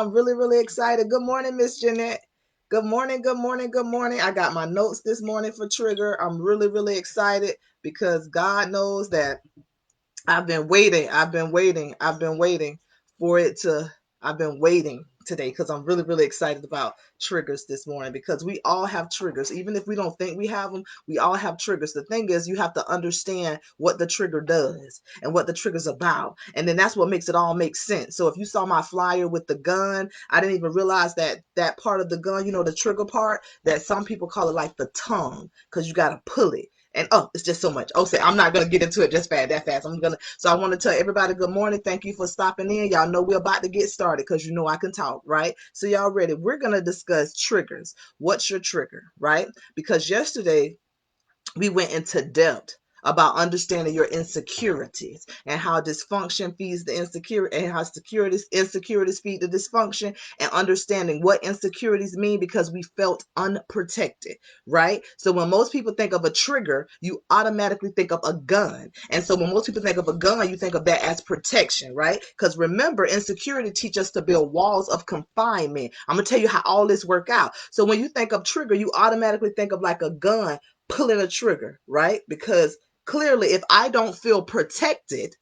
I'm really, really excited. Good morning, Miss Jeanette. Good morning, good morning, good morning. I got my notes this morning for Trigger. I'm really, really excited because God knows that I've been waiting. I've been waiting for it to. I've been waiting today because I'm really, really excited about triggers this morning because we all have triggers. Even if we don't think we have them, we all have triggers. The thing is, you have to understand what the trigger does and what the trigger's about. And then that's what makes it all make sense. So if you saw my flyer with the gun, I didn't even realize that that part of the gun, the trigger part, that some people call it like the tongue because you got to pull it. And it's just so much. Say I'm not gonna get into it just that fast. So I want to tell everybody good morning. Thank you for stopping in. Y'all know we're about to get started because you know I can talk, right? So y'all ready? We're gonna discuss triggers. What's your trigger, right? Because yesterday we went into depth about understanding your insecurities and how dysfunction feeds the insecurity and how insecurities feed the dysfunction and understanding what insecurities mean because we felt unprotected, right? So when most people think of a trigger, you automatically think of a gun. And so when most people think of a gun, you think of that as protection, right? Because remember, insecurity teach us to build walls of confinement. I'm going to tell you how all this work out. So when you think of trigger, you automatically think of like a gun pulling a trigger, right? Because clearly, if I don't feel protected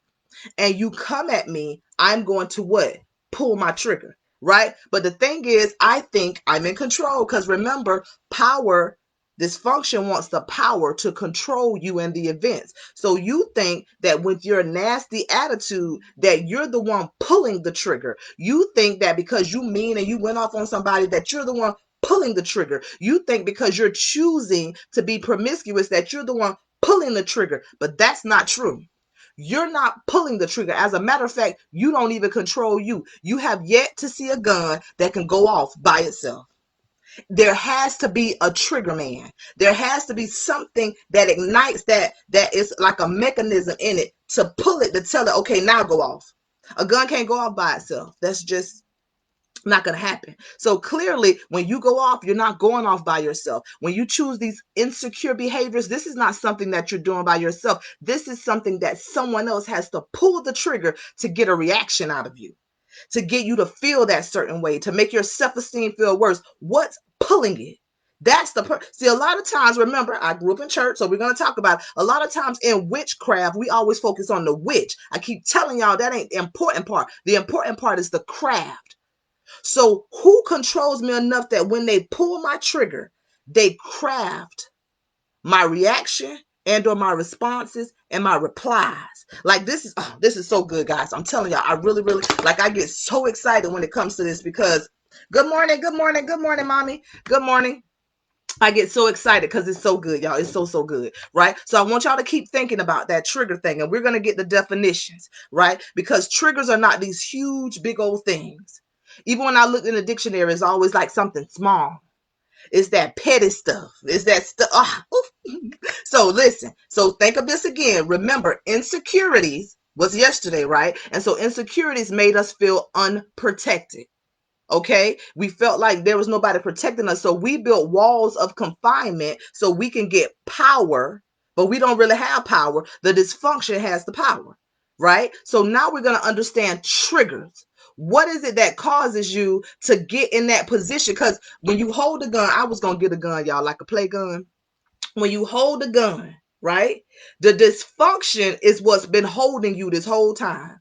and you come at me, I'm going to what? Pull my trigger, right? But the thing is, I think I'm in control because remember, power. Dysfunction wants the power to control you in the events. So you think that with your nasty attitude that you're the one pulling the trigger. You think that because you mean and you went off on somebody that you're the one pulling the trigger. You think because you're choosing to be promiscuous that you're the one pulling the trigger. But that's not true. You're not pulling the trigger. As a matter of fact, you don't even control you. You have yet to see a gun that can go off by itself. There has to be a trigger man. There has to be something that ignites that is like a mechanism in it to pull it to tell it, okay, now go off. A gun can't go off by itself. That's just not going to happen. So clearly, when you go off, you're not going off by yourself. When you choose these insecure behaviors, this is not something that you're doing by yourself. This is something that someone else has to pull the trigger to get a reaction out of you, to get you to feel that certain way, to make your self-esteem feel worse. What's pulling it? That's see, a lot of times, remember, I grew up in church, so we're going to talk about it. A lot of times in witchcraft, we always focus on the witch. I keep telling y'all that ain't the important part. The important part is the craft. So who controls me enough that when they pull my trigger, they craft my reaction and or my responses and my replies. Like this is so good, guys. I'm telling y'all, I really, really like I get so excited when it comes to this because good morning, good morning, good morning, mommy. Good morning. I get so excited because it's so good, y'all. It's so, so good, right? So I want y'all to keep thinking about that trigger thing, and we're going to get the definitions, right? Because triggers are not these huge, big old things. Even when I looked in the dictionary, it's always like something small. It's that petty stuff. It's that stuff. So listen. So think of this again. Remember, insecurities was yesterday, right? And so insecurities made us feel unprotected. Okay, we felt like there was nobody protecting us, so we built walls of confinement so we can get power, but we don't really have power. The dysfunction has the power, right? So now we're going to understand triggers. What is it that causes you to get in that position? Because when you hold a gun, I was going to get a gun, y'all, like a play gun. When you hold a gun, right, the dysfunction is what's been holding you this whole time,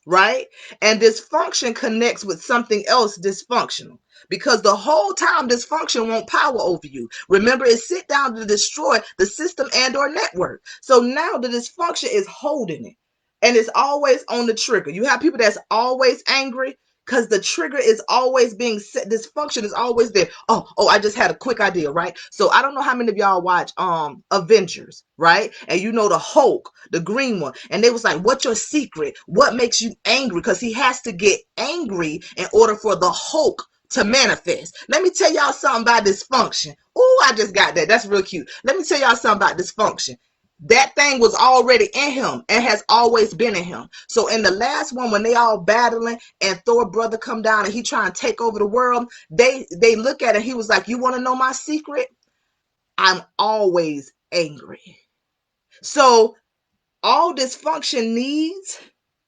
right? And dysfunction connects with something else dysfunctional because the whole time dysfunction won't power over you. Remember, it sit down to destroy the system and or network. So now the dysfunction is holding it and it's always on the trigger. You have people that's always angry because the trigger is always being set. Dysfunction is always there. I just had a quick idea, right? So I don't know how many of y'all watch Avengers, right? And you know the Hulk, the green one, and they was like, what's your secret? What makes you angry? Because he has to get angry in order for the Hulk to manifest. Let me tell y'all something about dysfunction. Oh, I just got that. That's real cute. Let me tell y'all something about dysfunction. That thing was already in him and has always been in him. So in the last one, when they all battling and Thor brother come down and he trying to take over the world, they look at it. He was like, you want to know my secret? I'm always angry. So all dysfunction needs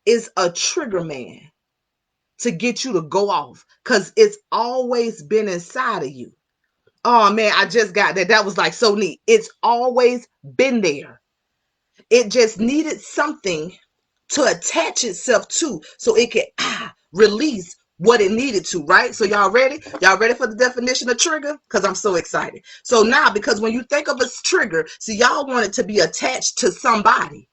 is a trigger man to get you to go off because it's always been inside of you. Oh man, I just got that. That was like so neat. It's always been there. It just needed something to attach itself to so it could release what it needed to, right? So y'all ready? Y'all ready for the definition of trigger? Because I'm so excited. So now, because when you think of a trigger, see, y'all want it to be attached to somebody.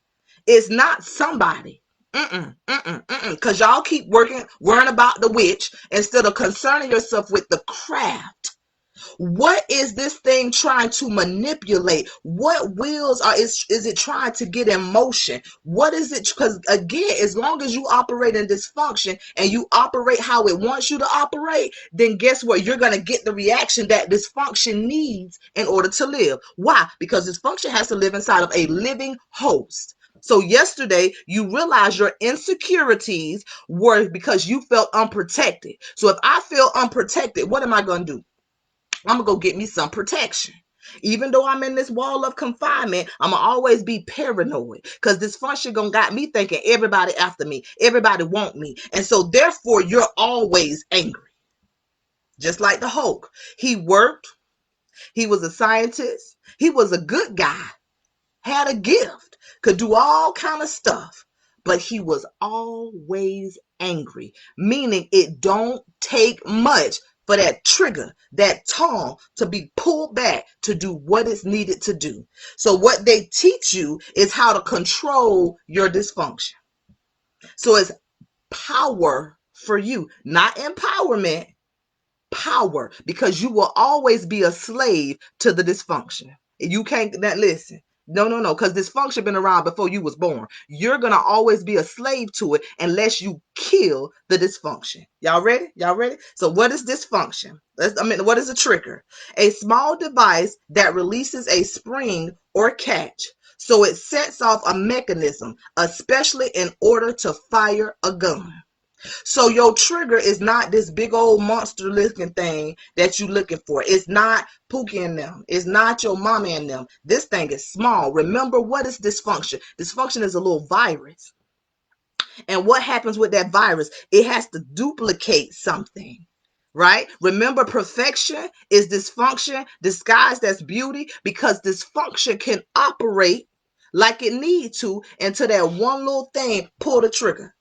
It's not somebody. Because y'all keep worrying about the witch instead of concerning yourself with the craft. What is this thing trying to manipulate? What wheels is it trying to get in motion? What is it? Because again, as long as you operate in dysfunction and you operate how it wants you to operate, then guess what? You're going to get the reaction that dysfunction needs in order to live. Why? Because dysfunction has to live inside of a living host. So yesterday, you realized your insecurities were because you felt unprotected. So if I feel unprotected, what am I going to do? I'm going to go get me some protection. Even though I'm in this wall of confinement, I'm going to always be paranoid because dysfunction going to got me thinking everybody after me. Everybody want me. And so therefore, you're always angry. Just like the Hulk. He worked. He was a scientist. He was a good guy. Had a gift. Could do all kind of stuff. But he was always angry. Meaning it don't take much for that trigger, that tongue to be pulled back to do what is needed to do. So what they teach you is how to control your dysfunction. So it's power for you, not empowerment, power, because you will always be a slave to the dysfunction. You can't, listen. No, because dysfunction been around before you was born. You're going to always be a slave to it unless you kill the dysfunction. Y'all ready? Y'all ready? So what is dysfunction? What is a trigger? A small device that releases a spring or catch. So it sets off a mechanism, especially in order to fire a gun. So your trigger is not this big old monster looking thing that you looking for. It's not Pookie and them. It's not your mama and them. This thing is small. Remember, what is dysfunction? Dysfunction is a little virus. And what happens with that virus? It has to duplicate something. Right? Remember, perfection is dysfunction disguised as beauty because dysfunction can operate like it needs to until that one little thing pull the trigger.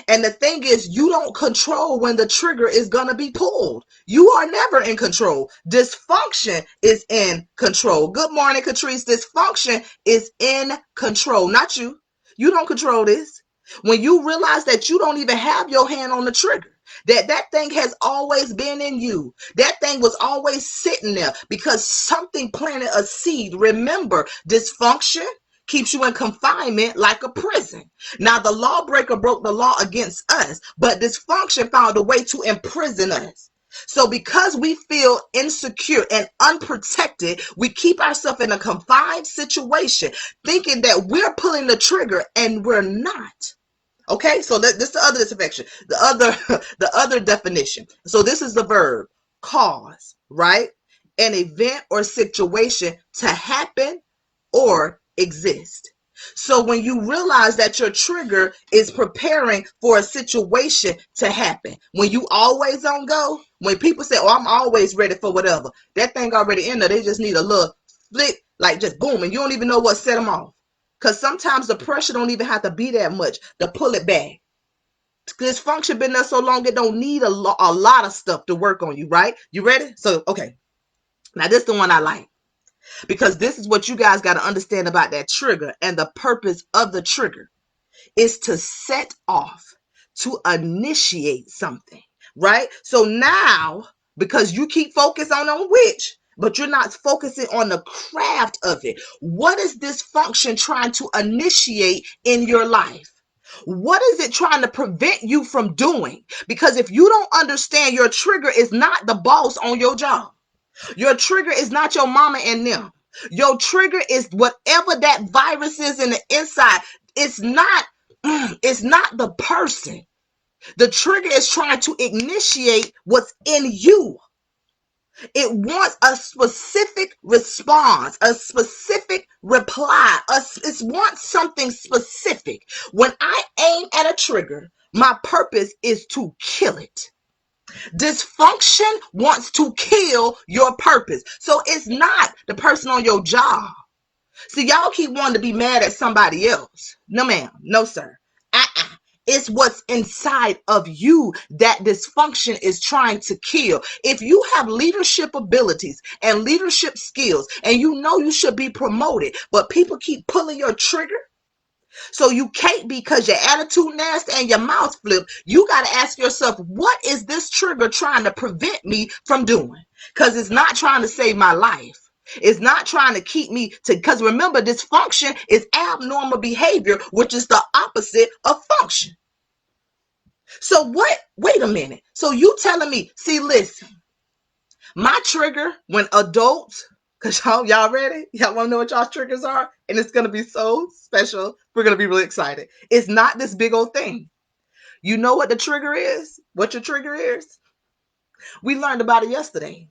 And the thing is, you don't control when the trigger is going to be pulled. You are never in control. Dysfunction is in control. Good morning, Catrice. Dysfunction is in control, not you. You don't control this. When you realize that you don't even have your hand on the trigger, that thing has always been in you. That thing was always sitting there because something planted a seed. Remember, dysfunction keeps you in confinement like a prison. Now, the lawbreaker broke the law against us, but dysfunction found a way to imprison us. So because we feel insecure and unprotected, we keep ourselves in a confined situation, thinking that we're pulling the trigger and we're not. Okay, so this is the other disaffection, the other definition. So this is the verb cause, right? An event or situation to happen or exist. So when you realize that your trigger is preparing for a situation to happen, when you always on go, when people say, oh, I'm always ready for whatever, that thing already in there, they just need a little flick, like just boom, and you don't even know what set them off. Because sometimes the pressure don't even have to be that much to pull it back. Dysfunction been there so long, it don't need a lot of stuff to work on you, right? You ready? So, okay. Now, this is the one I like. Because this is what you guys got to understand about that trigger, and the purpose of the trigger is to set off, to initiate something, right? So now, because you keep focused on which, but you're not focusing on the craft of it. What is this function trying to initiate in your life? What is it trying to prevent you from doing? Because if you don't understand, your trigger is not the boss on your job. Your trigger is not your mama and them. Your trigger is whatever that virus is in the inside. It's not the person. The trigger is trying to initiate what's in you. It wants a specific response, a specific reply. It wants something specific. When I aim at a trigger, My purpose is to kill it. Dysfunction wants to kill your purpose. So it's not the person on your job. See, y'all keep wanting to be mad at somebody else. No, ma'am. No, sir. It's what's inside of you that dysfunction is trying to kill. If you have leadership abilities and leadership skills and you know you should be promoted, but people keep pulling your trigger, so you can't because your attitude nasty and your mouth flipped, you got to ask yourself, what is this trigger trying to prevent me from doing? Because it's not trying to save my life. It's not trying to keep me to, because remember, dysfunction is abnormal behavior, which is the opposite of function. So what? Wait a minute. So you telling me, see, listen, my trigger when adults, because y'all ready? Y'all want to know what y'all's triggers are? And it's going to be so special. We're going to be really excited. It's not this big old thing. You know what the trigger is? What your trigger is? We learned about it yesterday.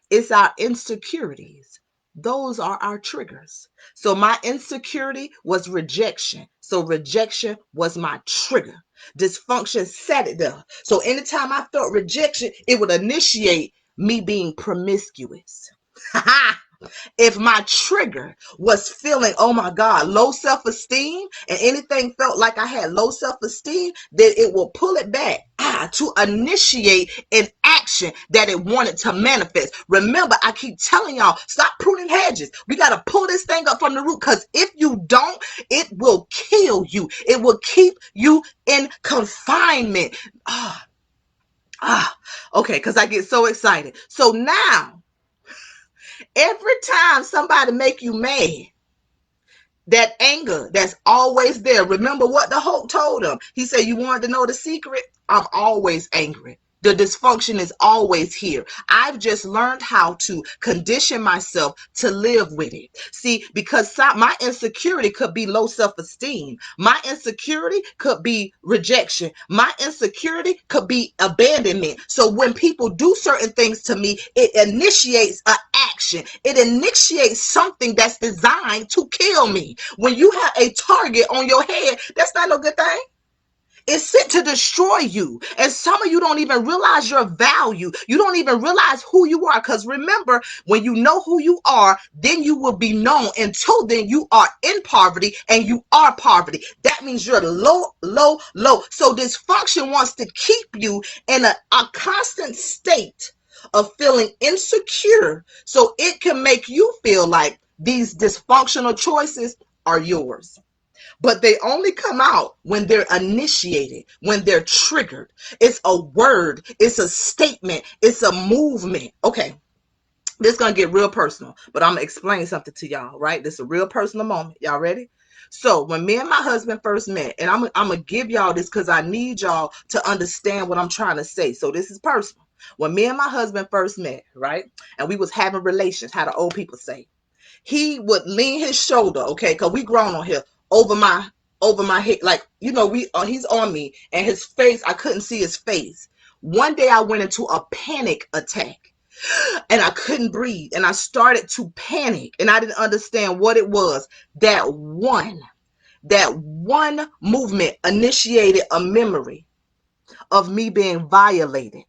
It's our insecurities. Those are our triggers. So my insecurity was rejection. So rejection was my trigger. Dysfunction set it there. So anytime I felt rejection, it would initiate me being promiscuous. If my trigger was feeling, oh my God, low self-esteem, and anything felt like I had low self-esteem, then it will pull it back to initiate an action that it wanted to manifest. Remember, I keep telling y'all, stop pruning hedges. We got to pull this thing up from the root, because if you don't, it will kill you. It will keep you in confinement. Okay, because I get so excited. So now, every time somebody make you mad, that anger that's always there. Remember what the Hulk told him. He said, you wanted to know the secret? I'm always angry. The dysfunction is always here. I've just learned how to condition myself to live with it. See, because my insecurity could be low self-esteem. My insecurity could be rejection. My insecurity could be abandonment. So when people do certain things to me, it initiates an action. It initiates something that's designed to kill me. When you have a target on your head, that's not no good thing. It's sent to destroy you. And some of you don't even realize your value. You don't even realize who you are. Because remember, when you know who you are, then you will be known. Until then, you are in poverty and you are poverty. That means you're low, low, low. So dysfunction wants to keep you in a constant state of feeling insecure, so it can make you feel like these dysfunctional choices are yours. But they only come out when they're initiated, when they're triggered. It's a word, it's a statement, it's a movement. Okay, this is going to get real personal, but I'm going to explain something to y'all, right? This is a real personal moment. Y'all ready? So when me and my husband first met, and I'm going to give y'all this because I need y'all to understand what I'm trying to say. So this is personal. When me and my husband first met, right, and we was having relations, how the old people say, he would lean his shoulder, okay, because we grown on here, over my head, like, you know, he's on me, and his face, I couldn't see his face. One day I went into a panic attack and I couldn't breathe, and I started to panic, and I didn't understand what it was. That one movement initiated a memory of me being violated.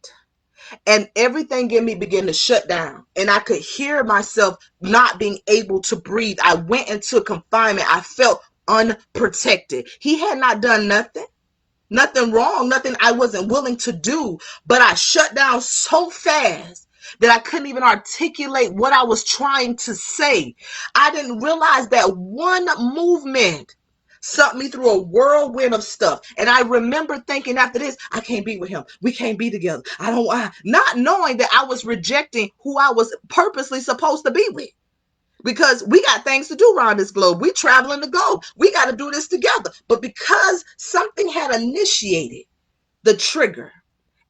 And everything in me began to shut down. And I could hear myself not being able to breathe. I went into confinement. I felt unprotected. He had not done nothing wrong, nothing I wasn't willing to do. But I shut down so fast that I couldn't even articulate what I was trying to say. I didn't realize that one movement sucked me through a whirlwind of stuff. And I remember thinking after this, I can't be with him. We can't be together. Not knowing that I was rejecting who I was purposely supposed to be with. Because we got things to do around this globe. We traveling to go. We got to do this together. But because something had initiated the trigger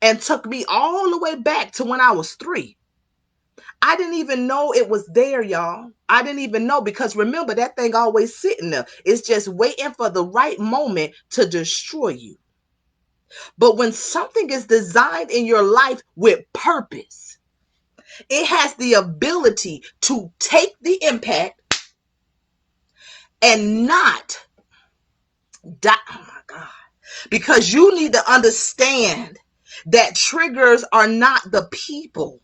and took me all the way back to when I was 3, I didn't even know it was there, y'all. I didn't even know, because remember, that thing always sitting there. It's just waiting for the right moment to destroy you. But when something is designed in your life with purpose, it has the ability to take the impact and not die. Oh my God. because you need to understand that triggers are not the people.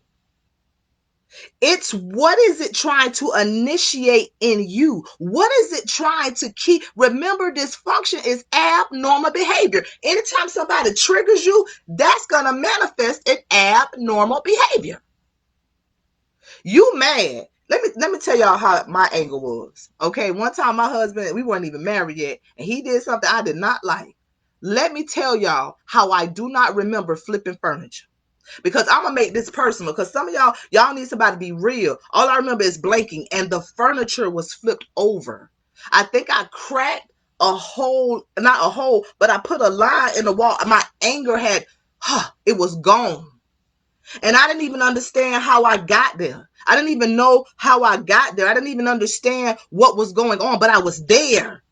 It's what is it trying to initiate in you? What is it trying to keep? Remember, dysfunction is abnormal behavior. Anytime somebody triggers you, that's going to manifest in abnormal behavior. You mad. Let me tell y'all how my anger was. Okay, one time my husband, we weren't even married yet, and he did something I did not like. Let me tell y'all how I do not remember flipping furniture. Because I'm gonna make this personal, because some of y'all need somebody to be real. All I remember is blanking, and the furniture was flipped over. I think I cracked a hole, not a hole, but I put a line in the wall. My anger it was gone. And I didn't even understand how I got there. I didn't even know how I got there. I didn't even understand what was going on, but I was there.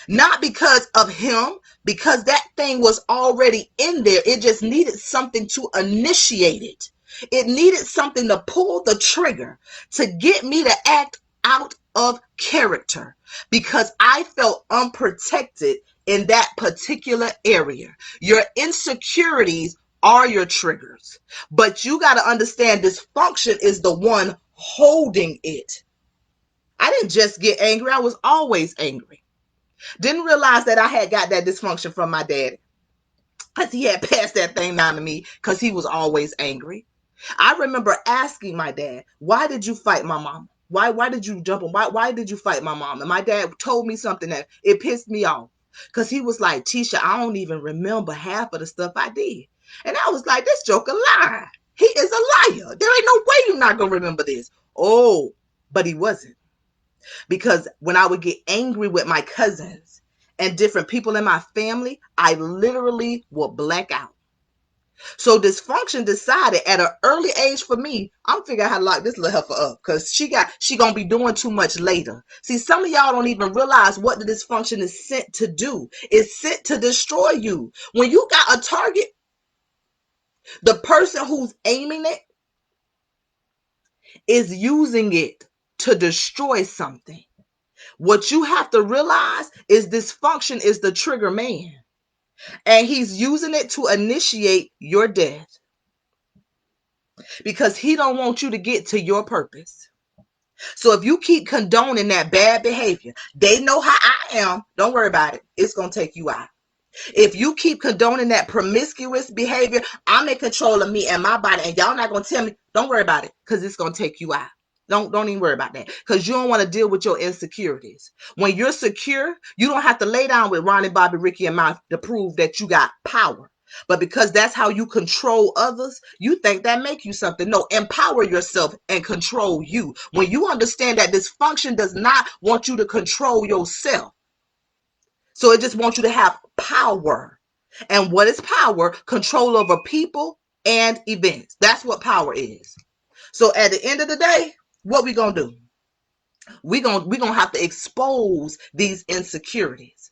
Not because of him, because that thing was already in there. It just needed something to initiate it. It needed something to pull the trigger to get me to act out of character, because I felt unprotected in that particular area. Your insecurities are your triggers, but you got to understand dysfunction is the one holding it. I didn't just get angry. I was always angry. Didn't realize that I had got that dysfunction from my daddy, because he had passed that thing down to me, because he was always angry. I remember asking my dad, why did you fight my mom? Why did you jump on? Why did you fight my mom? And my dad told me something that it pissed me off, because he was like, Tisha, I don't even remember half of the stuff I did. And I was like, this joker lie. He is a liar. There ain't no way you're not going to remember this. Oh, but he wasn't. Because when I would get angry with my cousins and different people in my family, I literally would black out. So dysfunction decided at an early age for me, I'm figuring out how to lock this little heifer up, because she gonna be doing too much later. See, some of y'all don't even realize what the dysfunction is sent to do. It's sent to destroy you. When you got a target, the person who's aiming it is using it to destroy something. What you have to realize is dysfunction is the trigger man, and he's using it to initiate your death, because he don't want you to get to your purpose. So if you keep condoning that bad behavior, they know how I am. Don't worry about it. It's going to take you out. If you keep condoning that promiscuous behavior, I'm in control of me and my body, and y'all not going to tell me, don't worry about it, because it's going to take you out. Don't even worry about that, because you don't want to deal with your insecurities. When you're secure, you don't have to lay down with Ronnie, Bobby, Ricky, and Mouth to prove that you got power. But because that's how you control others, you think that make you something. No, empower yourself and control you. When you understand that dysfunction does not want you to control yourself, so it just wants you to have power. And what is power? Control over people and events. That's what power is. So at the end of the day, what we gonna do? We gonna have to expose these insecurities.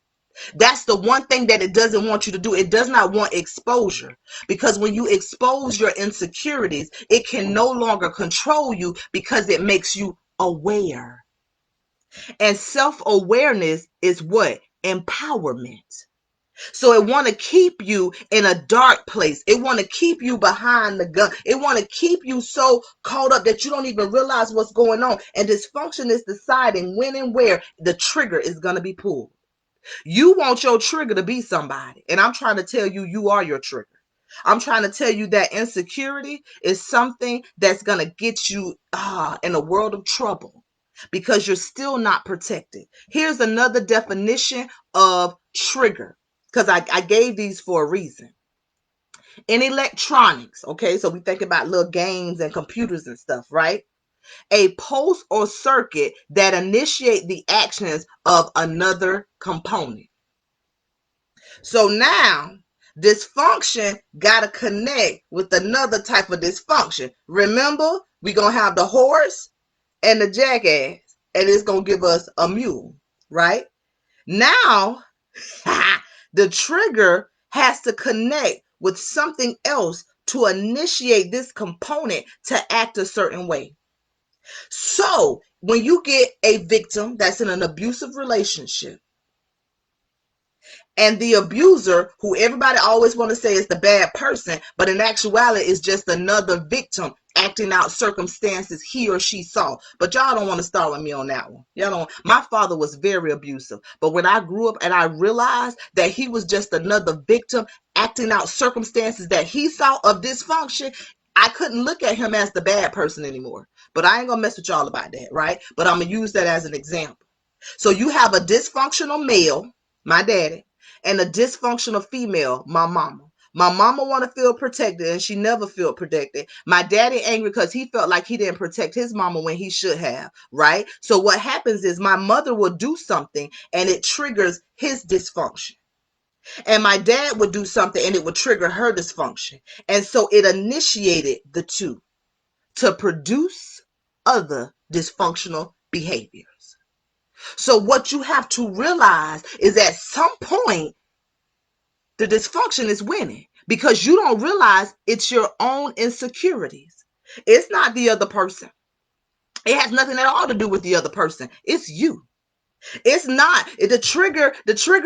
That's the one thing that it doesn't want you to do. It does not want exposure, because when you expose your insecurities, it can no longer control you, because it makes you aware. And self-awareness is what? Empowerment. So it want to keep you in a dark place. It want to keep you behind the gun. It want to keep you so caught up that you don't even realize what's going on. And dysfunction is deciding when and where the trigger is going to be pulled. You want your trigger to be somebody. And I'm trying to tell you, you are your trigger. I'm trying to tell you that insecurity is something that's going to get you in a world of trouble, because you're still not protected. Here's another definition of trigger, because I gave these for a reason. In electronics, okay, so we think about little games and computers and stuff, right? A pulse or circuit that initiate the actions of another component. So now dysfunction got to connect with another type of dysfunction. Remember, we're going to have the horse and the jackass, and it's going to give us a mule, right? Now, the trigger has to connect with something else to initiate this component to act a certain way. So when you get a victim that's in an abusive relationship, And the abuser, who everybody always want to say is the bad person, but in actuality is just another victim acting out circumstances he or she saw. But y'all don't want to start with me on that one. Y'all don't. My father was very abusive. But when I grew up and I realized that he was just another victim acting out circumstances that he saw of dysfunction, I couldn't look at him as the bad person anymore. But I ain't gonna mess with y'all about that, right? But I'm gonna use that as an example. So you have a dysfunctional male, my daddy, and a dysfunctional female, my mama. My mama want to feel protected and she never felt protected. My daddy angry because he felt like he didn't protect his mama when he should have, right? So what happens is my mother will do something and it triggers his dysfunction. And my dad would do something and it would trigger her dysfunction. And so it initiated the two to produce other dysfunctional behaviors. So what you have to realize is at some point, the dysfunction is winning because you don't realize it's your own insecurities. It's not the other person. It has nothing at all to do with the other person. It's you. It's not the trigger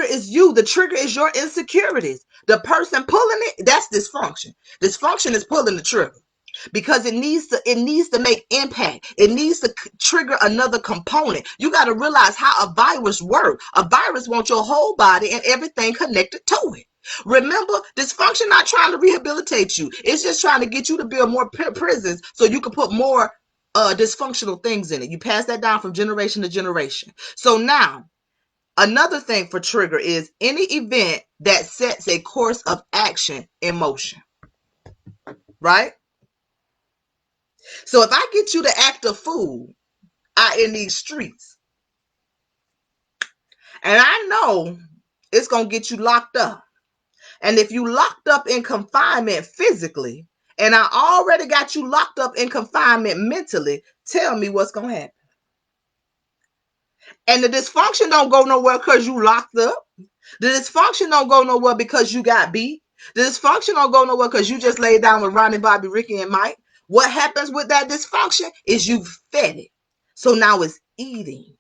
is you. The trigger is your insecurities. The person pulling it, that's dysfunction. Dysfunction is pulling the trigger because it needs to make impact. It needs to trigger another component. You got to realize how a virus works. A virus wants your whole body and everything connected to it. Remember, dysfunction not trying to rehabilitate you. It's just trying to get you to build more prisons so you can put more dysfunctional things in it. You pass that down from generation to generation. So now, another thing for trigger is any event that sets a course of action in motion, right? So if I get you to act a fool out in these streets, and I know it's going to get you locked up, and if you locked up in confinement physically, and I already got you locked up in confinement mentally, tell me what's going to happen. And the dysfunction don't go nowhere because you locked up. The dysfunction don't go nowhere because you got beat. The dysfunction don't go nowhere because you just laid down with Ronnie, Bobby, Ricky, and Mike. What happens with that dysfunction is you fed it. So now it's eating.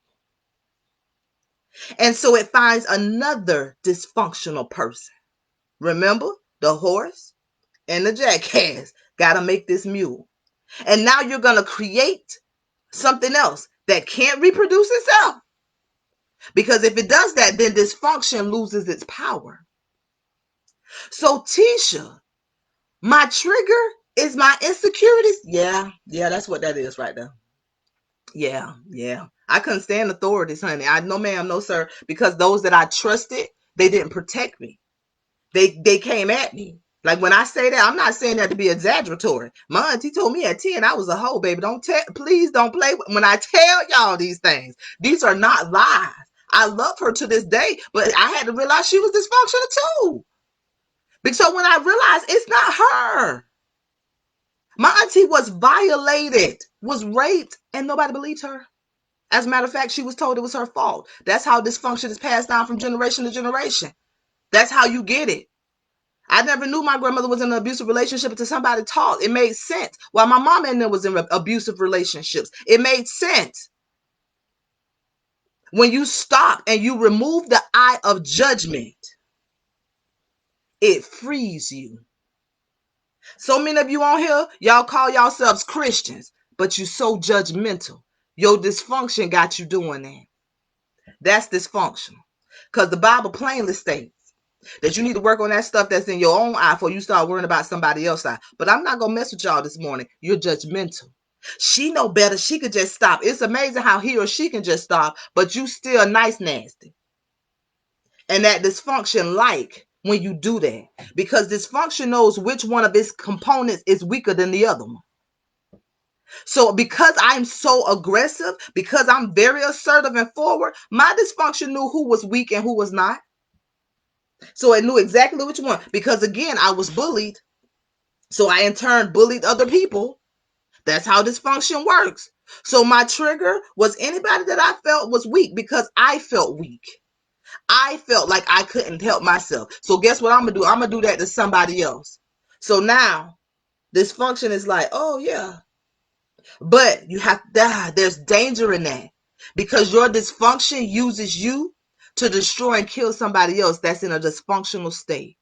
And so it finds another dysfunctional person. Remember, the horse and the jackass got to make this mule. And now you're going to create something else that can't reproduce itself. Because if it does that, then dysfunction loses its power. So Tisha, my trigger is my insecurities. Yeah, that's what that is right there. Yeah. I couldn't stand authorities, honey. I no ma'am, no sir, because those that I trusted, they didn't protect me. They came at me. Like when I say that, I'm not saying that to be exaggeratory. My auntie told me at 10 I was a hoe, baby. Please don't play when I tell y'all these things. These are not lies. I love her to this day, but I had to realize she was dysfunctional too. Because when I realized it's not her. My auntie was violated, was raped, and nobody believed her. As a matter of fact, she was told it was her fault. That's how dysfunction is passed down from generation to generation. That's how you get it. I never knew my grandmother was in an abusive relationship until somebody talked. It made sense. While my mom and them was in abusive relationships, it made sense. When you stop and you remove the eye of judgment, it frees you. So many of you on here, y'all call yourselves Christians, but you so judgmental. Your dysfunction got you doing that. That's dysfunctional. Because the Bible plainly states that you need to work on that stuff that's in your own eye before you start worrying about somebody else's eye. But I'm not going to mess with y'all this morning. You're judgmental. She know better. She could just stop. It's amazing how he or she can just stop, but you still nice nasty. And that dysfunction like when you do that. Because dysfunction knows which one of its components is weaker than the other one. So because I'm so aggressive, because I'm very assertive and forward, my dysfunction knew who was weak and who was not. So it knew exactly which one. Because again, I was bullied. So I in turn bullied other people. That's how dysfunction works. So my trigger was anybody that I felt was weak because I felt weak. I felt like I couldn't help myself. So guess what I'm going to do? I'm going to do that to somebody else. So now dysfunction is like, oh yeah. But you have there's danger in that because your dysfunction uses you to destroy and kill somebody else that's in a dysfunctional state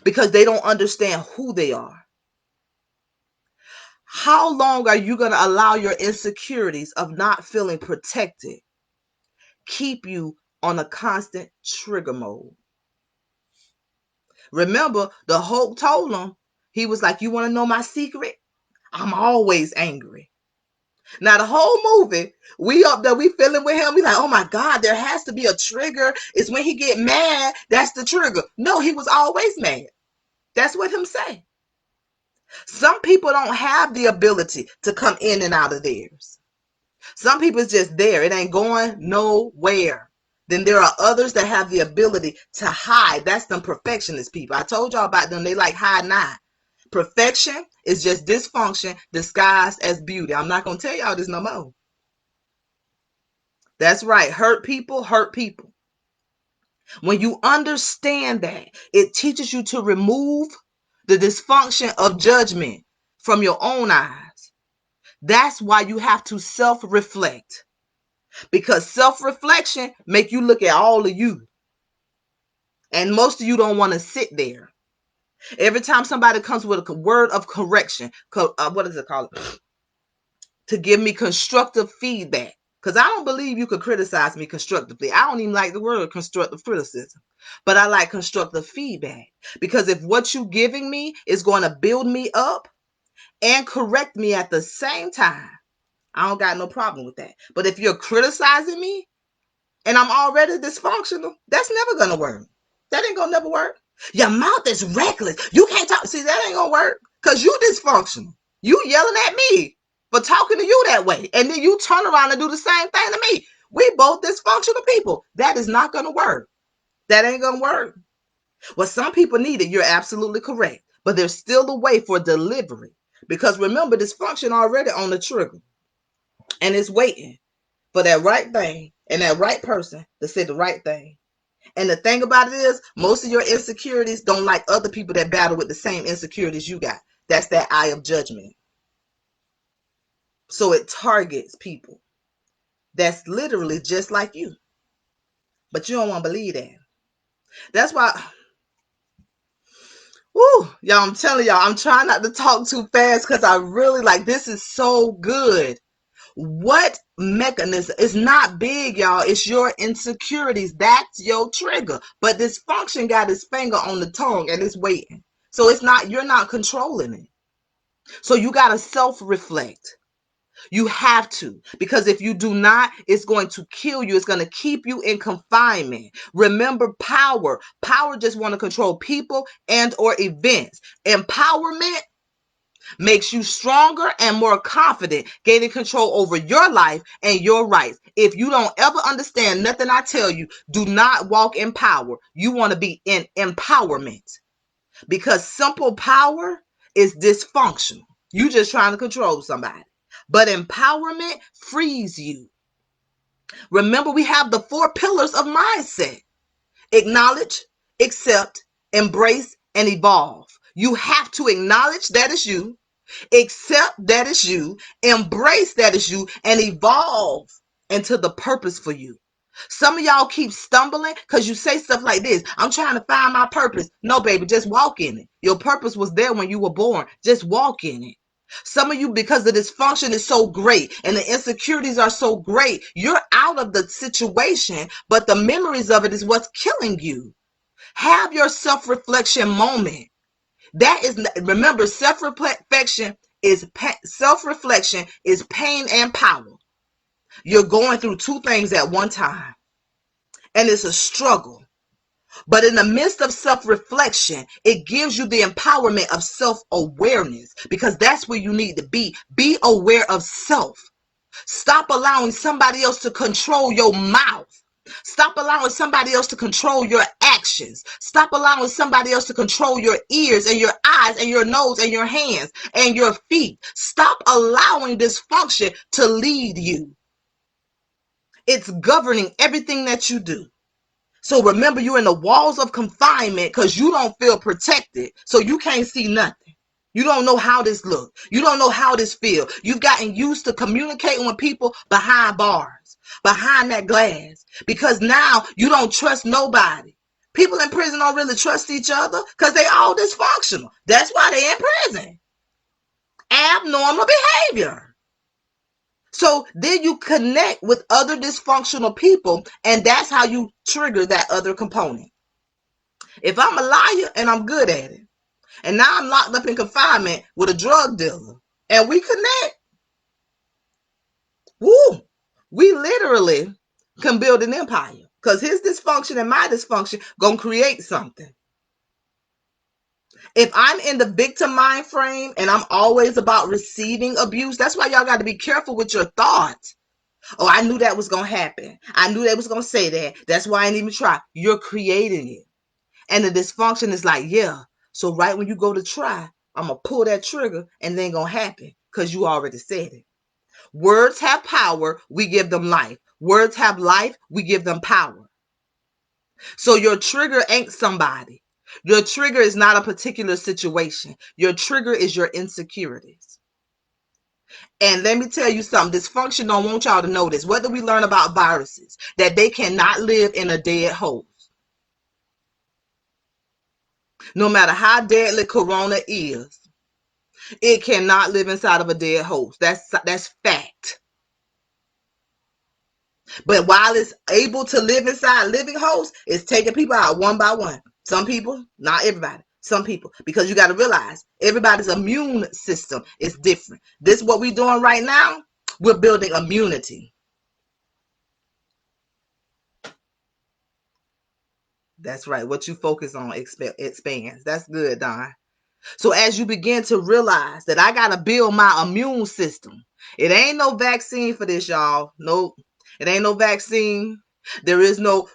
because they don't understand who they are. How long are you going to allow your insecurities of not feeling protected keep you on a constant trigger mode? Remember, the Hulk told him, he was like, you want to know my secret? I'm always angry. Now, the whole movie, we up there, we feeling with him. We like, oh my God, there has to be a trigger. It's when he get mad, that's the trigger. No, he was always mad. That's what him say. Some people don't have the ability to come in and out of theirs. Some people is just there. It ain't going nowhere. Then there are others that have the ability to hide. That's them perfectionist people. I told y'all about them. They like hide not. Perfection is just dysfunction disguised as beauty. I'm not going to tell y'all this no more. That's right. Hurt people hurt people. When you understand that, it teaches you to remove the dysfunction of judgment from your own eyes. That's why you have to self-reflect. Because self-reflection make you look at all of you. And most of you don't want to sit there. Every time somebody comes with a word of correction, what is it called? To give me constructive feedback. Because I don't believe you could criticize me constructively. I don't even like the word constructive criticism. But I like constructive feedback. Because if what you're giving me is going to build me up and correct me at the same time, I don't got no problem with that. But if you're criticizing me and I'm already dysfunctional, that's never going to work. That ain't going to never work. Your mouth is reckless. You can't talk. See, that ain't going to work because you dysfunctional. You yelling at me for talking to you that way. And then you turn around and do the same thing to me. We both dysfunctional people. That is not going to work. That ain't going to work. Well, some people need it. You're absolutely correct. But there's still a way for delivery. Because remember, dysfunction already on the trigger. And it's waiting for that right thing and that right person to say the right thing. And the thing about it is, most of your insecurities don't like other people that battle with the same insecurities you got. That's that eye of judgment. So it targets people that's literally just like you. But you don't want to believe that. That's why, y'all, I'm telling y'all, I'm trying not to talk too fast because I really like, this is so good. What mechanism? It's not big, y'all. It's your insecurities. That's your trigger. But dysfunction got his finger on the tongue and it's waiting. So it's not, you're not controlling it. So you got to self-reflect. You have to, because if you do not, it's going to kill you. It's going to keep you in confinement. Remember, power. Power just want to control people and or events. Empowerment makes you stronger and more confident, gaining control over your life and your rights. If you don't ever understand nothing I tell you, do not walk in power. You want to be in empowerment, because simple power is dysfunctional. You just trying to control somebody. But empowerment frees you. Remember, we have the 4 pillars of mindset: acknowledge, accept, embrace, and evolve. You have to acknowledge that is you, accept that is you, embrace that is you, and evolve into the purpose for you. Some of y'all keep stumbling because you say stuff like this: I'm trying to find my purpose. No, baby, just walk in it. Your purpose was there when you were born. Just walk in it. Some of you, because the dysfunction is so great and the insecurities are so great, you're out of the situation, but the memories of it is what's killing you. Have your self-reflection moment. That is, remember, self-reflection is pain and power. You're going through 2 things at one time, and it's a struggle. But in the midst of self-reflection, it gives you the empowerment of self-awareness, because that's where you need to be. Be aware of self. Stop allowing somebody else to control your mouth. Stop allowing somebody else to control your actions. Stop allowing somebody else to control your ears and your eyes and your nose and your hands and your feet. Stop allowing dysfunction to lead you. It's governing everything that you do. So remember, you're in the walls of confinement because you don't feel protected. So you can't see nothing. You don't know how this looks. You don't know how this feels. You've gotten used to communicating with people behind bars. behind that glass, because now you don't trust nobody. People in prison don't really trust each other because they all dysfunctional. That's why they in prison. Abnormal behavior. So then you connect with other dysfunctional people, and that's how you trigger that other component. If I'm a liar and I'm good at it, and now I'm locked up in confinement with a drug dealer, and we connect, woo, we literally can build an empire, because his dysfunction and my dysfunction gonna create something. If I'm in the victim mind frame and I'm always about receiving abuse, that's why y'all got to be careful with your thoughts. Oh, I knew that was going to happen. I knew they was going to say that. That's why I didn't even try. You're creating it. And the dysfunction is like, yeah. So right when you go to try, I'm going to pull that trigger and then going to happen because you already said it. Words have power. We give them life. Words have life. We give them power. So your trigger ain't somebody. Your trigger is not a particular situation. Your trigger is your insecurities. And let me tell you something, dysfunction don't want y'all to know this. What do we learn about viruses? That they cannot live in a dead host. No matter how deadly corona is, it cannot live inside of a dead host. That's fact. But while it's able to live inside living hosts, it's taking people out one by one. Some people, not everybody. Some people, because you got to realize everybody's immune system is different. This is what we're doing right now. We're building immunity. That's right. What you focus on expands. That's good, Don. So as you begin to realize that I got to build my immune system, it ain't no vaccine for this, y'all. Nope. It ain't no vaccine. There is no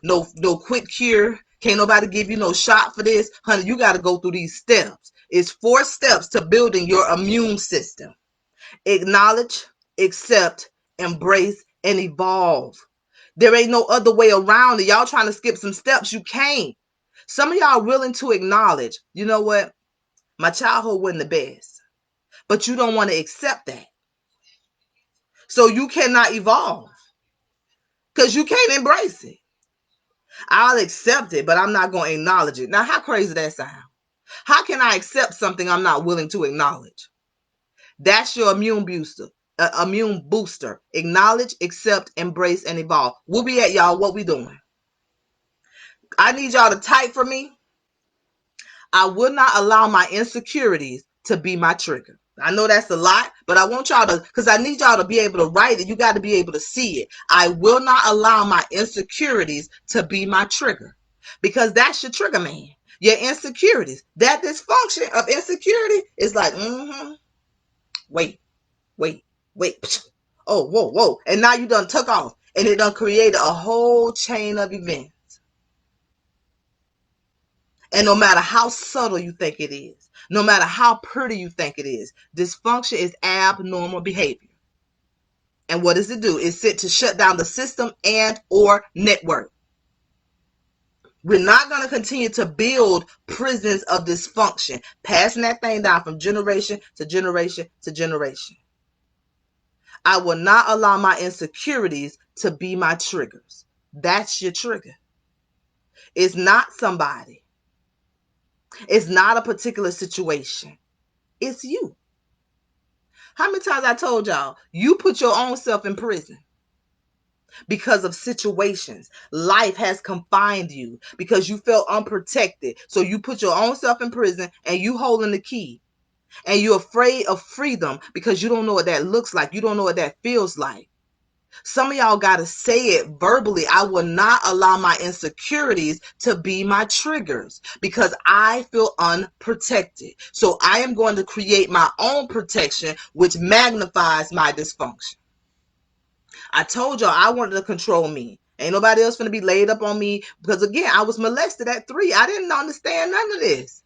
quick cure. Can't nobody give you no shot for this. Honey, you got to go through these steps. It's 4 steps to building your immune system. Acknowledge, accept, embrace, and evolve. There ain't no other way around it. Y'all trying to skip some steps. You can't. Some of y'all willing to acknowledge, you know what? My childhood wasn't the best. But you don't want to accept that. So you cannot evolve. Because you can't embrace it. I'll accept it, but I'm not going to acknowledge it. Now, how crazy that sound? How can I accept something I'm not willing to acknowledge? That's your immune booster. Immune booster. Acknowledge, accept, embrace, and evolve. We'll be at y'all. What we doing? I need y'all to type for me. I will not allow my insecurities to be my trigger. I know that's a lot, but I want y'all to, because I need y'all to be able to write it. You got to be able to see it. I will not allow my insecurities to be my trigger, because that's your trigger, man. Your insecurities. That dysfunction of insecurity is like, wait. Oh, whoa. And now you done took off, and it done created a whole chain of events. And no matter how subtle you think it is, no matter how pretty you think it is, dysfunction is abnormal behavior. And what does it do? It's set to shut down the system and or network. We're not going to continue to build prisons of dysfunction, passing that thing down from generation to generation to generation. I will not allow my insecurities to be my triggers. That's your trigger. It's not somebody. It's not a particular situation. It's you. How many times I told y'all, you put your own self in prison because of situations. Life has confined you because you felt unprotected. So you put your own self in prison and you holding the key. And you're afraid of freedom because you don't know what that looks like. You don't know what that feels like. Some of y'all got to say it verbally. I will not allow my insecurities to be my triggers because I feel unprotected. So I am going to create my own protection, which magnifies my dysfunction. I told y'all I wanted to control me. Ain't nobody else going to be laid up on me because, again, I was molested at 3. I didn't understand none of this.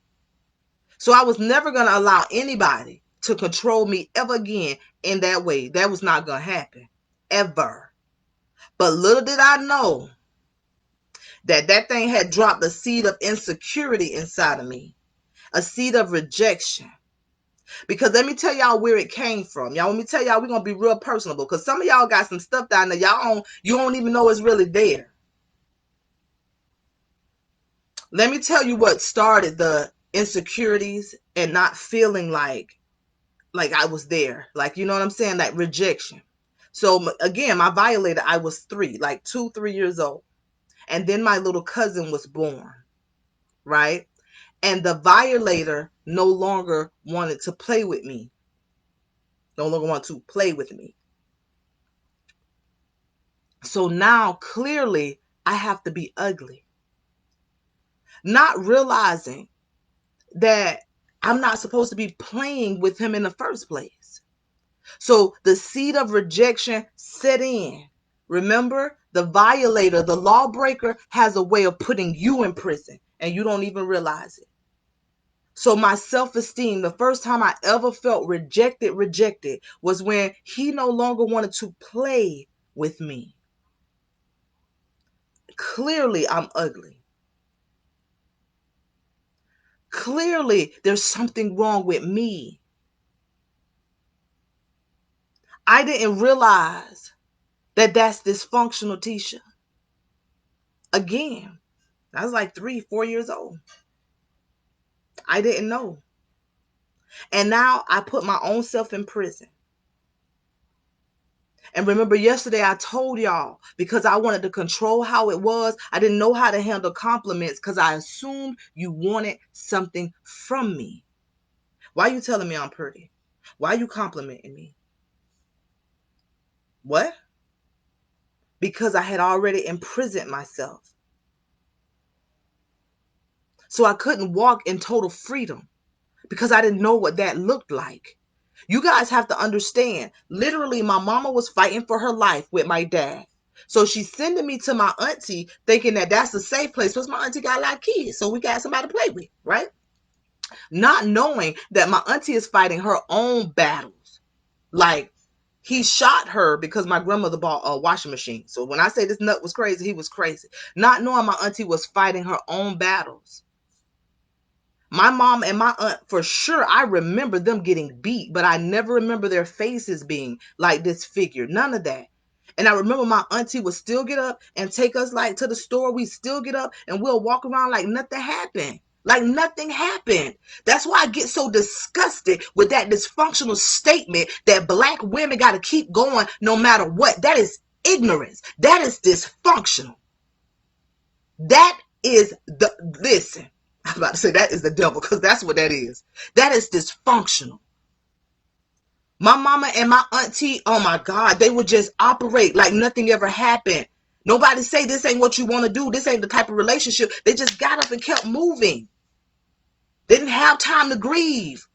So I was never going to allow anybody to control me ever again in that way. That was not going to happen. Ever. But little did I know that thing had dropped a seed of insecurity inside of me, a seed of rejection. Because let me tell y'all where it came from. Y'all, let me tell y'all, we're going to be real personable. Because some of y'all got some stuff down there you don't even know it's really there. Let me tell you what started the insecurities and not feeling like I was there. Like, you know what I'm saying? Like rejection. So again, my violator, I was 3, like 2, 3 years old. And then my little cousin was born, right? And the violator no longer wanted to play with me. No longer want to play with me. So now clearly I have to be ugly. Not realizing that I'm not supposed to be playing with him in the first place. So the seed of rejection set in. Remember, the violator, the lawbreaker has a way of putting you in prison and you don't even realize it. So my self-esteem, the first time I ever felt rejected was when he no longer wanted to play with me. Clearly, I'm ugly. Clearly, there's something wrong with me. I didn't realize that that's dysfunctional, Tisha. Again, I was like 3, 4 years old. I didn't know. And now I put my own self in prison. And remember yesterday I told y'all, because I wanted to control how it was, I didn't know how to handle compliments because I assumed you wanted something from me. Why are you telling me I'm pretty? Why are you complimenting me? What? Because I had already imprisoned myself. So I couldn't walk in total freedom because I didn't know what that looked like. You guys have to understand, literally my mama was fighting for her life with my dad. So she's sending me to my auntie thinking that that's a safe place because my auntie got a lot of kids. So we got somebody to play with, right? Not knowing that my auntie is fighting her own battles. Like he shot her because my grandmother bought a washing machine. So when I say this nut was crazy, he was crazy. Not knowing my auntie was fighting her own battles. My mom and my aunt, for sure, I remember them getting beat, but I never remember their faces being like disfigured. None of that. And I remember my auntie would still get up and take us like to the store. We still get up and we'll walk around like nothing happened. Like nothing happened. That's why I get so disgusted with that dysfunctional statement that black women got to keep going no matter what. That is ignorance. That is dysfunctional. That is listen. I'm about to say that is the devil because that's what that is. That is dysfunctional. My mama and my auntie, oh my God, they would just operate like nothing ever happened. Nobody say this ain't what you want to do. This ain't the type of relationship. They just got up and kept moving. They didn't have time to grieve.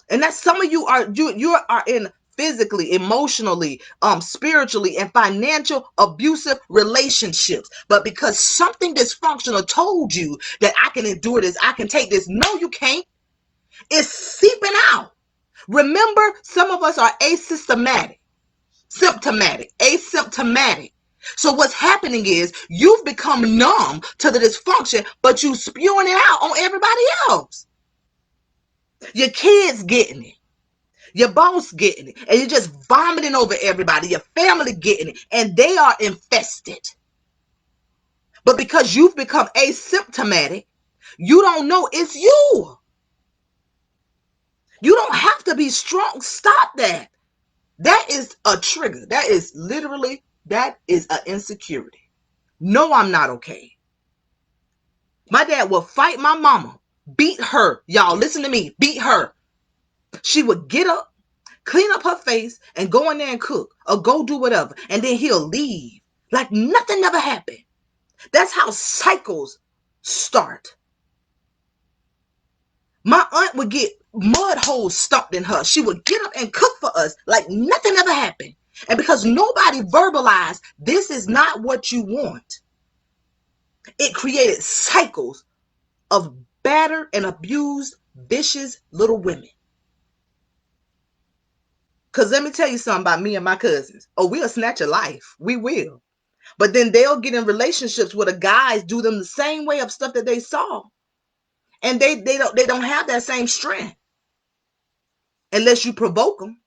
And that's some of you are in physically, emotionally, spiritually, and financial abusive relationships. But because something dysfunctional told you that I can endure this, I can take this. No, you can't. It's seeping out. Remember, some of us are asymptomatic. So what's happening is you've become numb to the dysfunction, but you spewing it out on everybody else. Your kids getting it. Your boss getting it. And you're just vomiting over everybody. Your family getting it. And they are infested. But because you've become asymptomatic, you don't know it's you. You don't have to be strong. Stop that. That is a trigger. That is an insecurity. No, I'm not okay. My dad would fight my mama, beat her. Y'all, listen to me, beat her. She would get up, clean up her face, and go in there and cook or go do whatever. And then he'll leave like nothing ever happened. That's how cycles start. My aunt would get mud holes stumped in her. She would get up and cook for us like nothing ever happened. And because nobody verbalized, this is not what you want, it created cycles of battered and abused, vicious little women. Because let me tell you something about me and my cousins. Oh, we'll snatch a life. We will. But then they'll get in relationships where the guys do them the same way of stuff that they saw. And they don't have that same strength. unless you provoke them.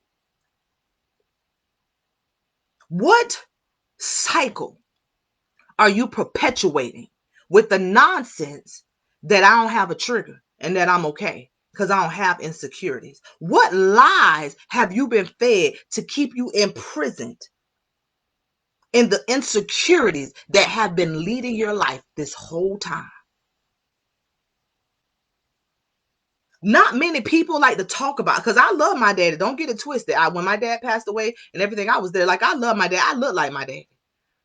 What cycle are you perpetuating with the nonsense that I don't have a trigger and that I'm okay because I don't have insecurities? What lies have you been fed to keep you imprisoned in the insecurities that have been leading your life this whole time? Not many people like to talk about, because I love my daddy. Don't get it twisted. When my dad passed away and everything, I was there. Like, I love my dad. I look like my daddy.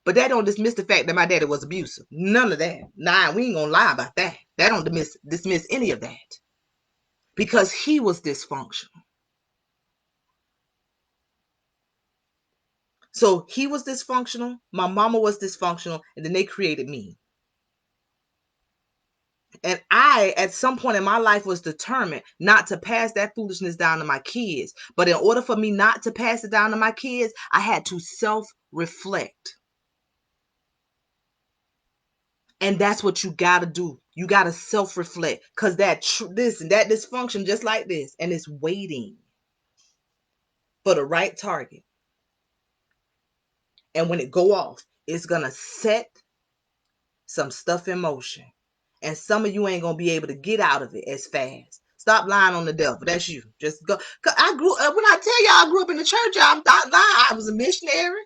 But that don't dismiss the fact that my daddy was abusive. None of that. Nah, we ain't gonna lie about that. That don't dismiss any of that. Because he was dysfunctional. So he was dysfunctional, my mama was dysfunctional, and then they created me. And I, at some point in my life, was determined not to pass that foolishness down to my kids. But in order for me not to pass it down to my kids, I had to self-reflect. And that's what you got to do. You got to self-reflect, because that dysfunction just like this, and it's waiting for the right target. And when it go off, it's going to set some stuff in motion. And some of you ain't going to be able to get out of it as fast. Stop lying on the devil. That's you. Just go. Cause I grew up, when I tell y'all I grew up in the church, I'm not lying. I was a missionary.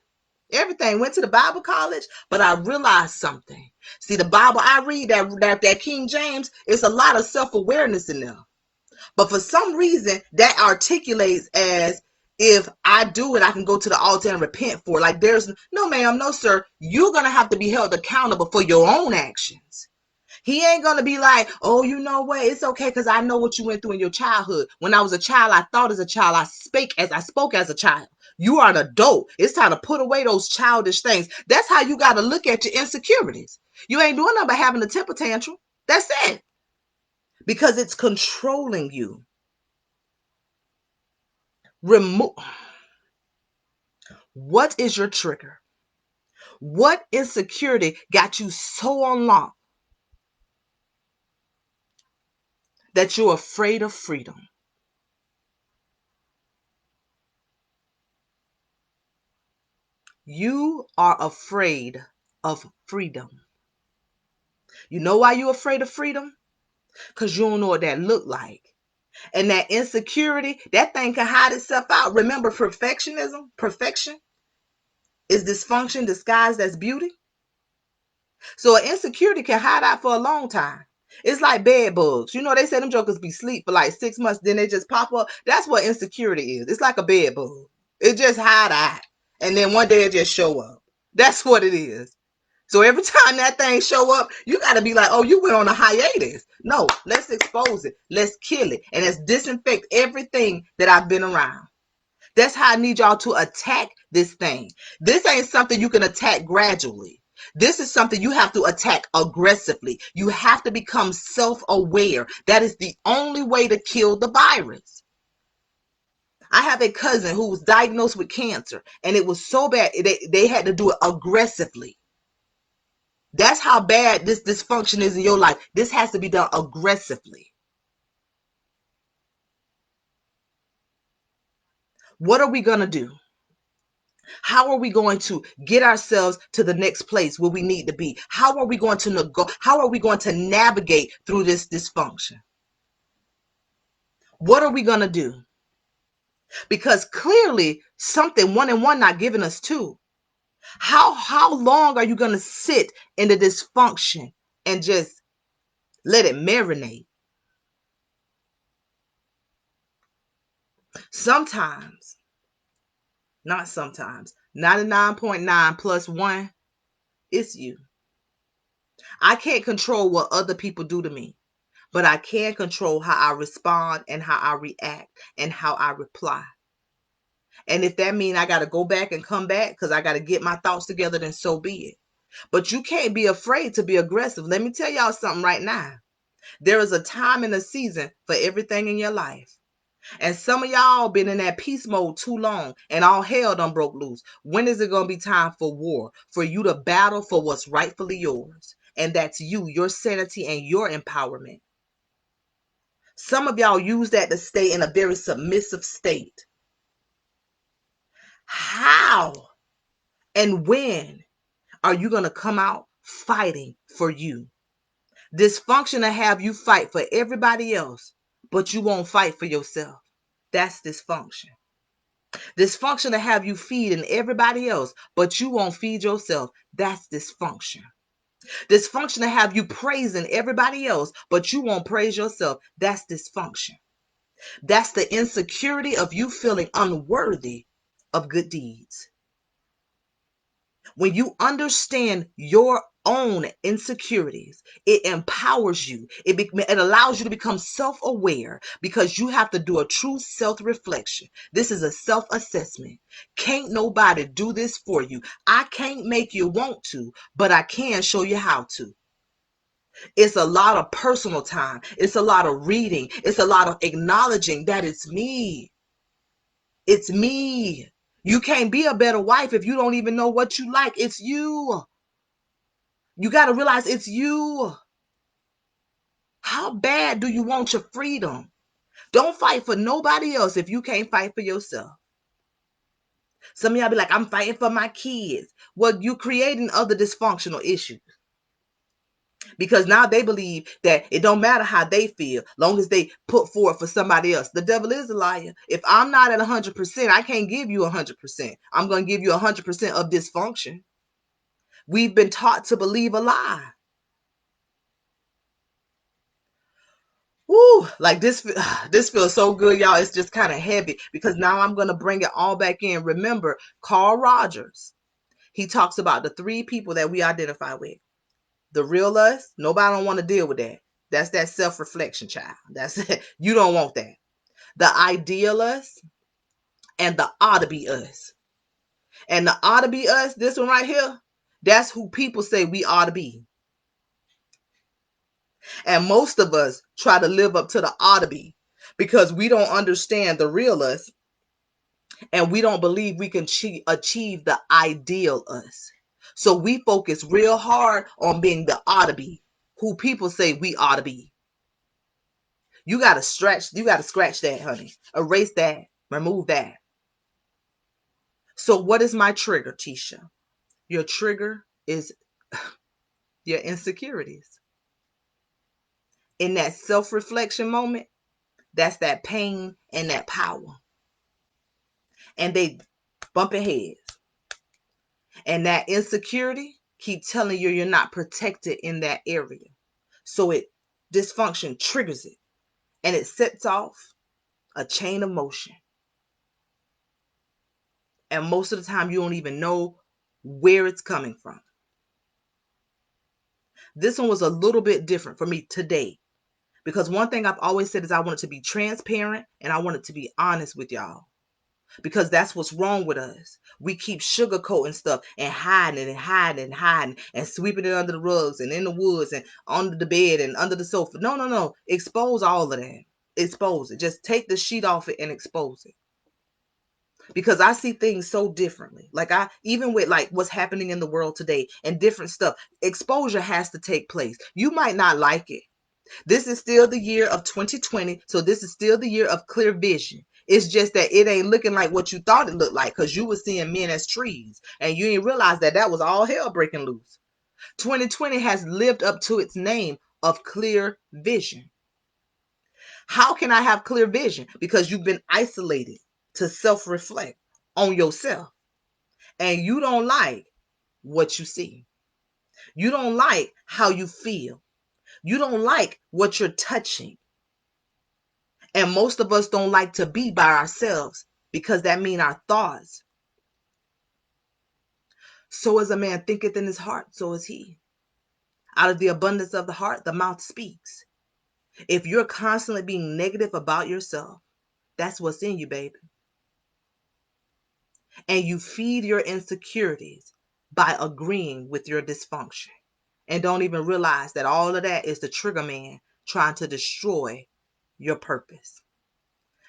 Everything. Went to the Bible college, but I realized something. See, the Bible I read, that King James, it's a lot of self-awareness in there. But for some reason, that articulates as, if I do it, I can go to the altar and repent for it. Like, there's no, ma'am, no, sir. You're going to have to be held accountable for your own actions. He ain't going to be like, oh, you know what? It's okay because I know what you went through in your childhood. When I was a child, I thought as a child. I spoke as a child. You are an adult. It's time to put away those childish things. That's how you got to look at your insecurities. You ain't doing nothing but having a temper tantrum. That's it. Because it's controlling you. Remove. What is your trigger? What insecurity got you so unlocked that you're afraid of freedom? You are afraid of freedom. You know why you're afraid of freedom? Because you don't know what that look like. And that insecurity, that thing can hide itself out. Remember, perfection is dysfunction disguised as beauty. So an insecurity can hide out for a long time. It's like bed bugs. You know, they say them jokers be asleep for like 6 months, then they just pop up. That's what insecurity is. It's like a bed bug. It just hide out. And then one day it just show up. That's what it is. So every time that thing show up, you got to be like, oh, you went on a hiatus. No, let's expose it. Let's kill it. And let's disinfect everything that I've been around. That's how I need y'all to attack this thing. This ain't something you can attack gradually. This is something you have to attack aggressively. You have to become self-aware. That is the only way to kill the virus. I have a cousin who was diagnosed with cancer, and it was so bad they had to do it aggressively. That's how bad this dysfunction is in your life. This has to be done aggressively. What are we going to do? How are we going to get ourselves to the next place where we need to be? How are we going to navigate through this dysfunction? What are we going to do? Because clearly something 1 and 1 not giving us 2. How long are you going to sit in the dysfunction and just let it marinate? Sometimes, not sometimes, 99.9 plus 1, it's you. I can't control what other people do to me, but I can control how I respond and how I react and how I reply. And if that means I got to go back and come back because I got to get my thoughts together, then so be it. But you can't be afraid to be aggressive. Let me tell y'all something right now. There is a time and a season for everything in your life. And some of y'all been in that peace mode too long and all hell done broke loose. When is it going to be time for war? For you to battle for what's rightfully yours. And that's you, your sanity, and your empowerment. Some of y'all use that to stay in a very submissive state. How and when are you going to come out fighting for you? Dysfunction to have you fight for everybody else, but you won't fight for yourself. That's dysfunction. Dysfunction to have you feeding everybody else, but you won't feed yourself. That's dysfunction. Dysfunction to have you praising everybody else, but you won't praise yourself. That's dysfunction. That's the insecurity of you feeling unworthy of good deeds. When you understand your own insecurities, it empowers you. It allows you to become self-aware because you have to do a true self-reflection. This is a self-assessment. Can't nobody do this for you. I can't make you want to, but I can show you how to. It's a lot of personal time. It's a lot of reading. It's a lot of acknowledging that it's me. It's me. You can't be a better wife if you don't even know what you like. It's you. You got to realize it's you. How bad do you want your freedom? Don't fight for nobody else if you can't fight for yourself. Some of y'all be like, I'm fighting for my kids. Well, you creating other dysfunctional issues. Because now they believe that it don't matter how they feel, long as they put forward for somebody else. The devil is a liar. If I'm not at 100%, I can't give you 100%. I'm going to give you 100% of dysfunction. We've been taught to believe a lie. Woo, like this feels so good, y'all. It's just kind of heavy because now I'm going to bring it all back in. Remember, Carl Rogers, he talks about the 3 people that we identify with. The real us, nobody don't want to deal with that. That's that self-reflection, child. That's it. You don't want that. The ideal us and the ought to be us. And the ought to be us, this one right here, that's who people say we ought to be. And most of us try to live up to the ought to be because we don't understand the real us and we don't believe we can achieve the ideal us. So we focus real hard on being the ought to be, who people say we ought to be. You got to scratch that, honey. Erase that, remove that. So what is my trigger, Tisha? Your trigger is your insecurities. In that self-reflection moment, that's that pain and that power. And they bumping heads. And that insecurity keep telling you you're not protected in that area. So dysfunction triggers it. And it sets off a chain of motion. And most of the time you don't even know where it's coming from. This one was a little bit different for me today. Because one thing I've always said is I wanted to be transparent and I wanted to be honest with y'all. Because that's what's wrong with us. We keep sugarcoating stuff and hiding it and hiding and hiding and sweeping it under the rugs and in the woods and under the bed and under the sofa. No. Expose all of that. Expose it. Just take the sheet off it and expose it. Because I see things so differently. Like even with like what's happening in the world today and different stuff, exposure has to take place. You might not like it. This is still the year of 2020. So this is still the year of clear vision. It's just that it ain't looking like what you thought it looked like because you were seeing men as trees and you didn't realize that was all hell breaking loose. 2020 has lived up to its name of clear vision. How can I have clear vision? Because you've been isolated to self-reflect on yourself and you don't like what you see. You don't like how you feel. You don't like what you're touching. And most of us don't like to be by ourselves because that means our thoughts. So as a man thinketh in his heart, so is he. Out of the abundance of the heart, the mouth speaks. If you're constantly being negative about yourself, that's what's in you, baby. And you feed your insecurities by agreeing with your dysfunction. And don't even realize that all of that is the trigger man trying to destroy your purpose.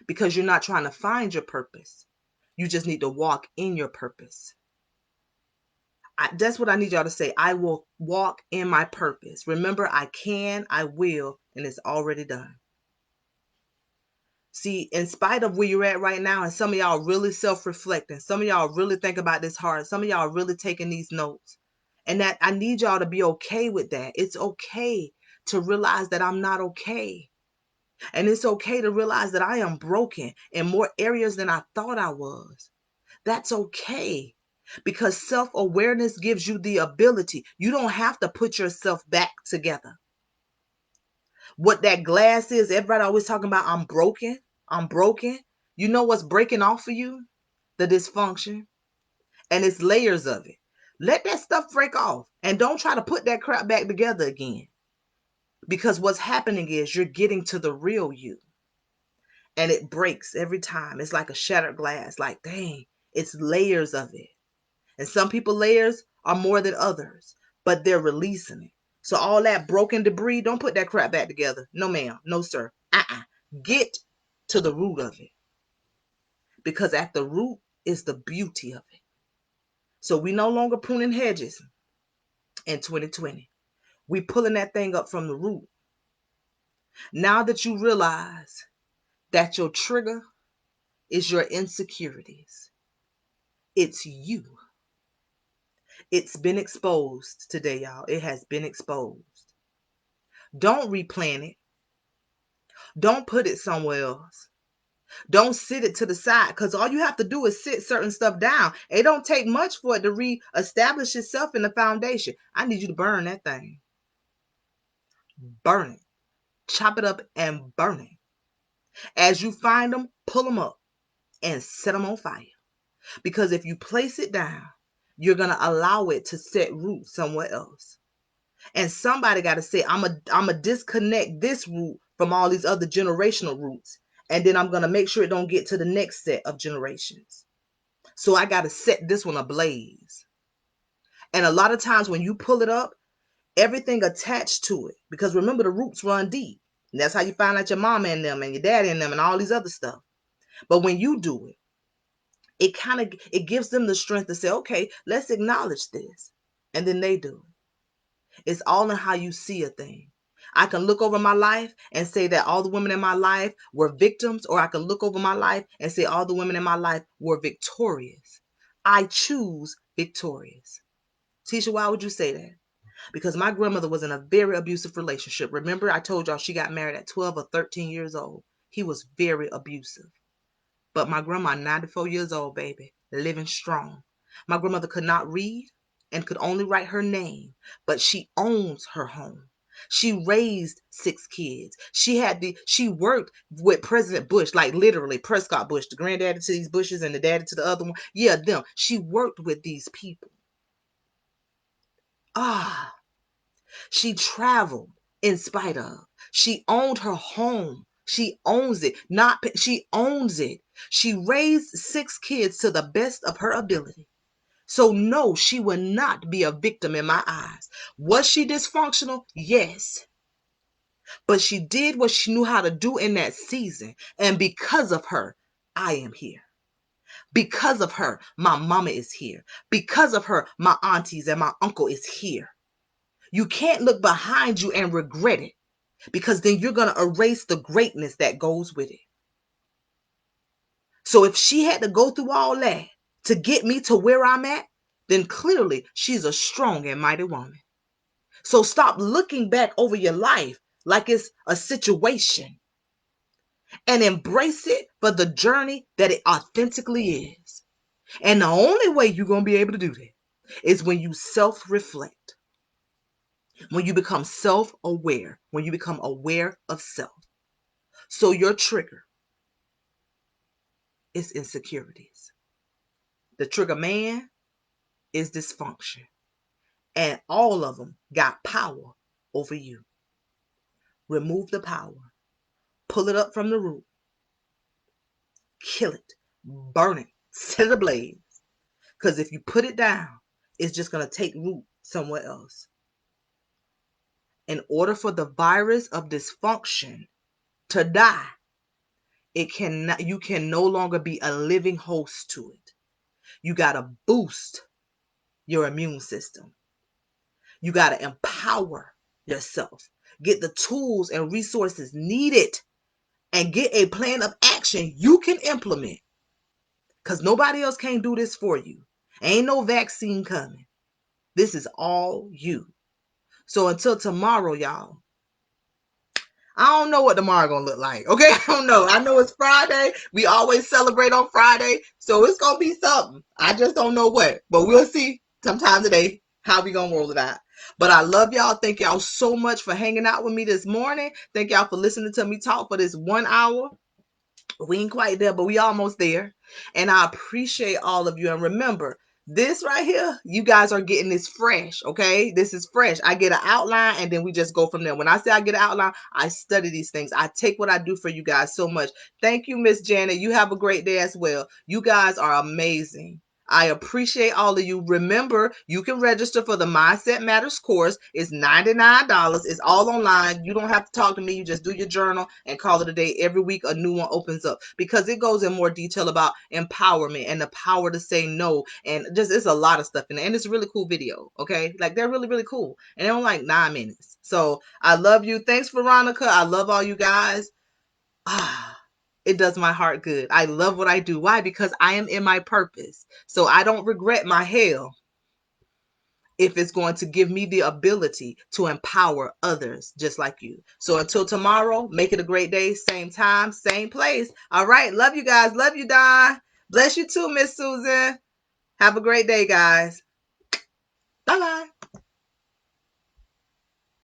Because you're not trying to find your purpose. You just need to walk in your purpose. That's what I need y'all to say. I will walk in my purpose. Remember, I can, I will, and it's already done. See, in spite of where you're at right now, and some of y'all really self-reflecting, some of y'all really think about this hard, some of y'all really taking these notes. And that I need y'all to be okay with that. It's okay to realize that I'm not okay. And it's okay to realize that I am broken in more areas than I thought I was. That's okay. Because self-awareness gives you the ability. You don't have to put yourself back together. What that glass is, everybody always talking about, I'm broken. I'm broken. You know what's breaking off of you? The dysfunction. And it's layers of it. Let that stuff break off. And don't try to put that crap back together again. Because what's happening is you're getting to the real you. And it breaks every time. It's like a shattered glass. Like, dang, it's layers of it. And some people layers are more than others, but they're releasing it. So all that broken debris, don't put that crap back together. No, ma'am. No, sir. Get to the root of it. Because at the root is the beauty of it. So we no longer pruning hedges in 2020. We pulling that thing up from the root. Now that you realize that your trigger is your insecurities, it's you. It's been exposed today, y'all. It has been exposed. Don't replant it. Don't put it somewhere else. Don't sit it to the side, because all you have to do is sit certain stuff down. It don't take much for it to reestablish itself in the foundation. I need you to burn that thing. Burn it. Chop it up and burn it. As you find them, pull them up and set them on fire. Because if you place it down, you're going to allow it to set root somewhere else. And somebody got to say, I'm a disconnect this root from all these other generational roots. And then I'm going to make sure it don't get to the next set of generations. So I got to set this one ablaze. And a lot of times when you pull it up, everything attached to it, because remember, the roots run deep. And that's how you find out your mama in them and your daddy in them and all these other stuff. But when you do it, it gives them the strength to say, okay, let's acknowledge this. And then they do it. It's all in how you see a thing. I can look over my life and say that all the women in my life were victims, or I can look over my life and say all the women in my life were victorious. I choose victorious. Tisha, why would you say that? Because my grandmother was in a very abusive relationship. Remember, I told y'all she got married at 12 or 13 years old. He was very abusive. But my grandma, 94 years old, baby, living strong. My grandmother could not read and could only write her name, but she owns her home. She raised 6 kids. She worked with President Bush, like literally Prescott Bush, the granddaddy to these Bushes and the daddy to the other one. Yeah, them. She worked with these people. She traveled in spite of. She owned her home. She owns it. She owns it. She raised 6 kids to the best of her ability. So no, she will not be a victim in my eyes. Was she dysfunctional? Yes. But she did what she knew how to do in that season. And because of her, I am here. Because of her, my mama is here. Because of her, my aunties and my uncle is here. You can't look behind you and regret it, because then you're going to erase the greatness that goes with it. So if she had to go through all that to get me to where I'm at, then clearly she's a strong and mighty woman. So stop looking back over your life like it's a situation, and embrace it for the journey that it authentically is. And the only way you're going to be able to do that is when you self-reflect. When you become self-aware, when you become aware of self. So your trigger is insecurities. The trigger man is dysfunction. And all of them got power over you. Remove the power. Pull it up from the root. Kill it. Burn it. Set it ablaze. Because if you put it down, it's just going to take root somewhere else. In order for the virus of dysfunction to die, you can no longer be a living host to it. You got to boost your immune system. You got to empower yourself. Get the tools and resources needed and get a plan of action you can implement, because nobody else can do this for you. Ain't no vaccine coming. This is all you. So until tomorrow, y'all, I don't know what tomorrow gonna look like. Okay, I don't know. I know it's Friday. We always celebrate on Friday, so it's gonna be something. I just don't know what, but we'll see sometime today how we gonna roll it out. But I love y'all. Thank y'all so much for hanging out with me this morning. Thank y'all for listening to me talk for this 1 hour. We ain't quite there, but we almost there. And I appreciate all of you. And remember, this right here, you guys are getting this fresh, okay? This is fresh. I get an outline and then we just go from there. When I say I get an outline, I study these things. I take what I do for you guys so much. Thank you, Miss Janet. You have a great day as well. You guys are amazing. I appreciate all of you. Remember, you can register for the Mindset Matters course. It's $99. It's all online. You don't have to talk to me. You just do your journal and call it a day. Every week, a new one opens up because it goes in more detail about empowerment and the power to say no. And just, it's a lot of stuff in there. And it's a really cool video. Okay. Like, they're really, really cool. And they're only like 9 minutes. So I love you. Thanks, Veronica. I love all you guys. It does my heart good. I love what I do. Why? Because I am in my purpose. So I don't regret my hell if it's going to give me the ability to empower others just like you. So until tomorrow, make it a great day. Same time, same place. All right. Love you guys. Love you, Don. Bless you too, Miss Susan. Have a great day, guys. Bye-bye.